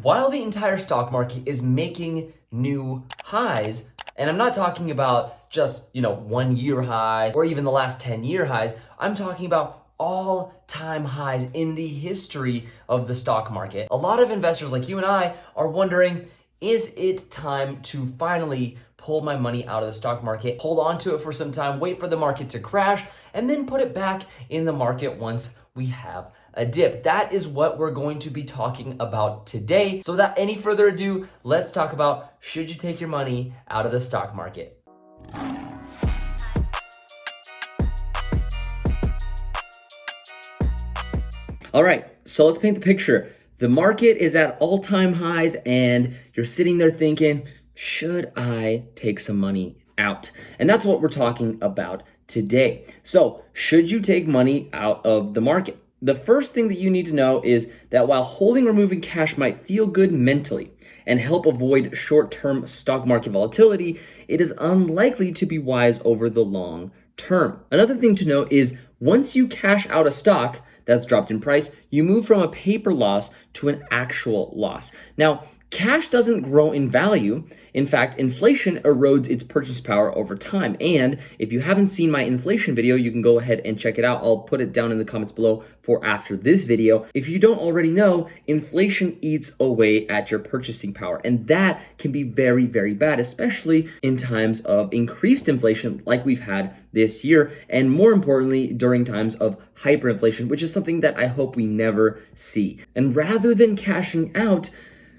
While the entire stock market is making new highs, and I'm not talking about just, 1 year highs or even the last 10-year highs, I'm talking about all-time highs in the history of the stock market. A lot of investors like you and I are wondering, is it time to finally pull my money out of the stock market, hold on to it for some time, wait for the market to crash, and then put it back in the market once we have a dip? That is what we're going to be talking about today. So without any further ado, let's talk about, should you take your money out of the stock market? All right, so let's paint the picture. The market is at all-time highs and you're sitting there thinking, should I take some money out? And that's what we're talking about today. So, should you take money out of the market? The first thing that you need to know is that while holding or moving cash might feel good mentally and help avoid short-term stock market volatility, it is unlikely to be wise over the long term. Another thing to note is once you cash out a stock that's dropped in price, you move from a paper loss to an actual loss. Now, cash doesn't grow in value. In fact, inflation erodes its purchase power over time. And if you haven't seen my inflation video, you can go ahead and check it out. I'll put it down in the comments below for after this video. If you don't already know, inflation eats away at your purchasing power. And that can be very, very bad, especially in times of increased inflation like we've had this year. And more importantly, during times of hyperinflation, which is something that I hope we never see. And rather than cashing out,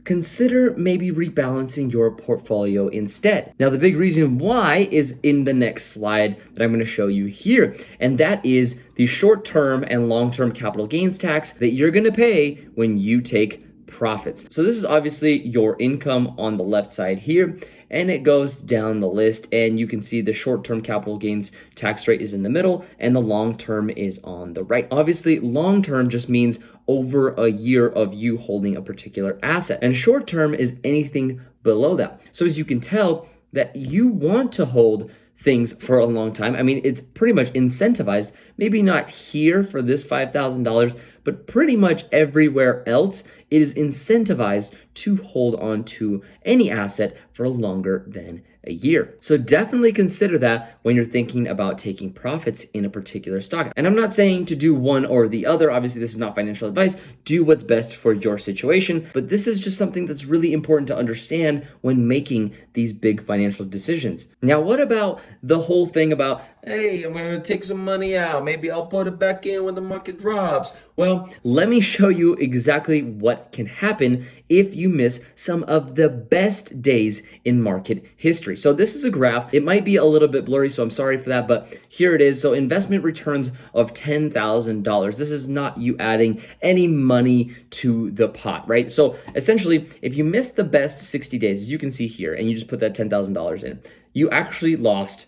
consider maybe rebalancing your portfolio instead. Now, the big reason why is in the next slide that I'm going to show you here, and that is the short-term and long-term capital gains tax that you're going to pay when you take profits. So this is obviously your income on the left side here, and it goes down the list, and you can see the short-term capital gains tax rate is in the middle and the long-term is on the right. Obviously, long-term just means over a year of you holding a particular asset, and short-term is anything below that. So as you can tell, that you want to hold things for a long time. I mean, it's pretty much incentivized, maybe not here for this $5,000, but pretty much everywhere else, it is incentivized to hold on to any asset for longer than a year. So definitely consider that when you're thinking about taking profits in a particular stock. And I'm not saying to do one or the other. Obviously, this is not financial advice. Do what's best for your situation. But this is just something that's really important to understand when making these big financial decisions. Now, what about the whole thing about, hey, I'm going to take some money out. Maybe I'll put it back in when the market drops. Well, let me show you exactly what can happen if you miss some of the best days in market history. So this is a graph. It might be a little bit blurry, so I'm sorry for that, but here it is. So investment returns of $10,000. This is not you adding any money to the pot, right? So essentially, if you miss the best 60 days, as you can see here, and you just put that $10,000 in, you actually lost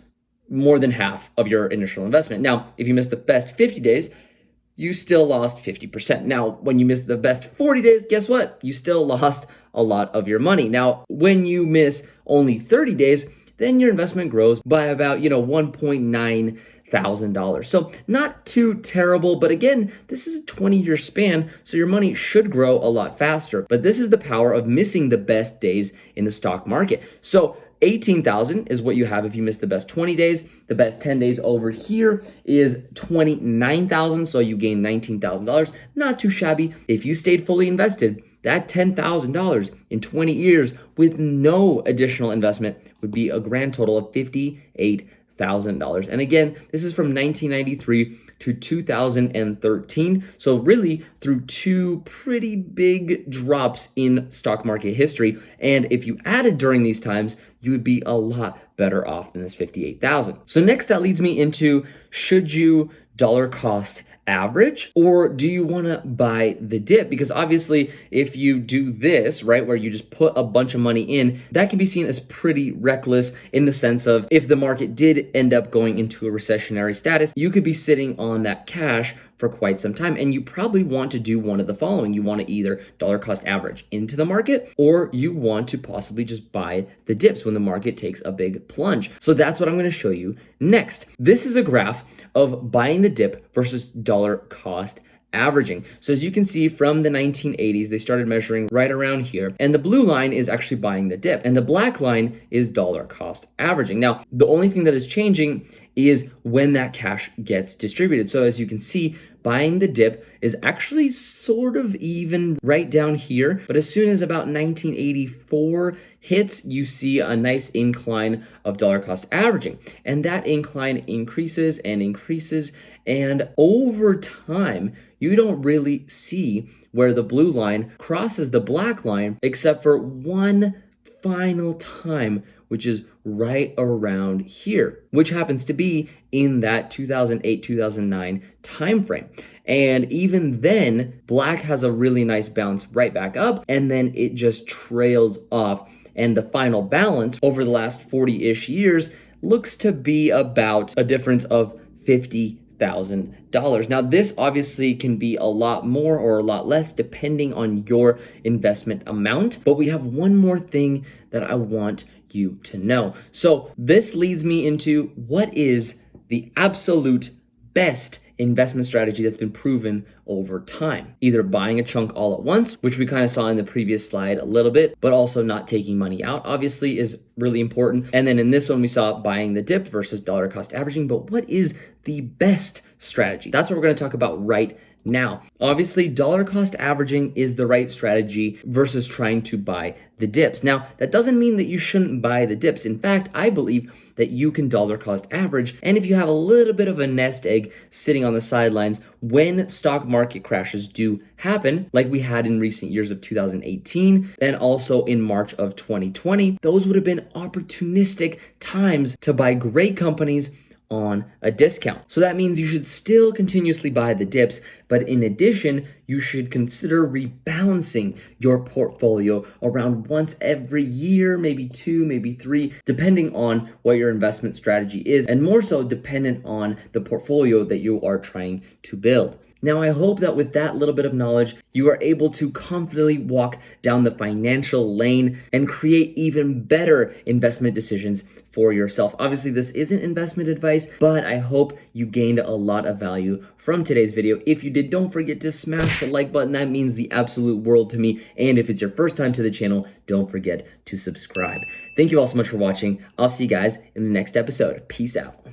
more than half of your initial investment. Now, if you miss the best 50 days, you still lost 50%. Now, when you miss the best 40 days, guess what? You still lost a lot of your money. Now, when you miss only 30 days, then your investment grows by about, $1.9 thousand. So not too terrible, but again, this is a 20-year span, so your money should grow a lot faster. But this is the power of missing the best days in the stock market. So 18,000 is what you have if you miss the best 20 days. The best 10 days over here is 29,000, so you gain $19,000. Not too shabby. If you stayed fully invested, that $10,000 in 20 years with no additional investment would be a grand total of $58,000. And again, this is from 1993 to 2013. So really through two pretty big drops in stock market history. And if you added during these times, you would be a lot better off than this 58,000. So next, that leads me into, should you dollar cost average, or do you want to buy the dip? Because obviously if you do this, right, where you just put a bunch of money in, that can be seen as pretty reckless in the sense of, if the market did end up going into a recessionary status, you could be sitting on that cash for quite some time. And you probably want to do one of the following. You want to either dollar cost average into the market, or you want to possibly just buy the dips when the market takes a big plunge. So that's what I'm going to show you next. This is a graph of buying the dip versus dollar cost averaging. So as you can see from the 1980s, they started measuring right around here. And the blue line is actually buying the dip. And the black line is dollar cost averaging. Now, the only thing that is changing is when that cash gets distributed. So as you can see, buying the dip is actually sort of even right down here. But as soon as about 1984 hits, you see a nice incline of dollar cost averaging. And that incline increases and increases. And over time, you don't really see where the blue line crosses the black line, except for one final time, which is right around here, which happens to be in that 2008-2009 timeframe. And even then, black has a really nice bounce right back up, and then it just trails off. And the final balance over the last 40-ish years looks to be about a difference of $50,000. Now, this obviously can be a lot more or a lot less depending on your investment amount, but we have one more thing that I want you to know. So this leads me into what is the absolute best investment strategy that's been proven over time. Either buying a chunk all at once, which we kind of saw in the previous slide a little bit, but also not taking money out, obviously, is really important. And then in this one, we saw buying the dip versus dollar cost averaging. But what is the best strategy? That's what we're going to talk about right now. Obviously, dollar cost averaging is the right strategy versus trying to buy the dips. Now, that doesn't mean that you shouldn't buy the dips. In fact, I believe that you can dollar cost average. And if you have a little bit of a nest egg sitting on the sidelines, when stock market crashes do happen, like we had in recent years of 2018 and also in March of 2020, those would have been opportunistic times to buy great companies on a discount. So that means you should still continuously buy the dips, but in addition, you should consider rebalancing your portfolio around once every year, maybe 2, maybe 3, depending on what your investment strategy is, and more so dependent on the portfolio that you are trying to build. Now, I hope that with that little bit of knowledge, you are able to confidently walk down the financial lane and create even better investment decisions for yourself. Obviously, this isn't investment advice, but I hope you gained a lot of value from today's video. If you did, don't forget to smash the like button. That means the absolute world to me. And if it's your first time to the channel, don't forget to subscribe. Thank you all so much for watching. I'll see you guys in the next episode. Peace out.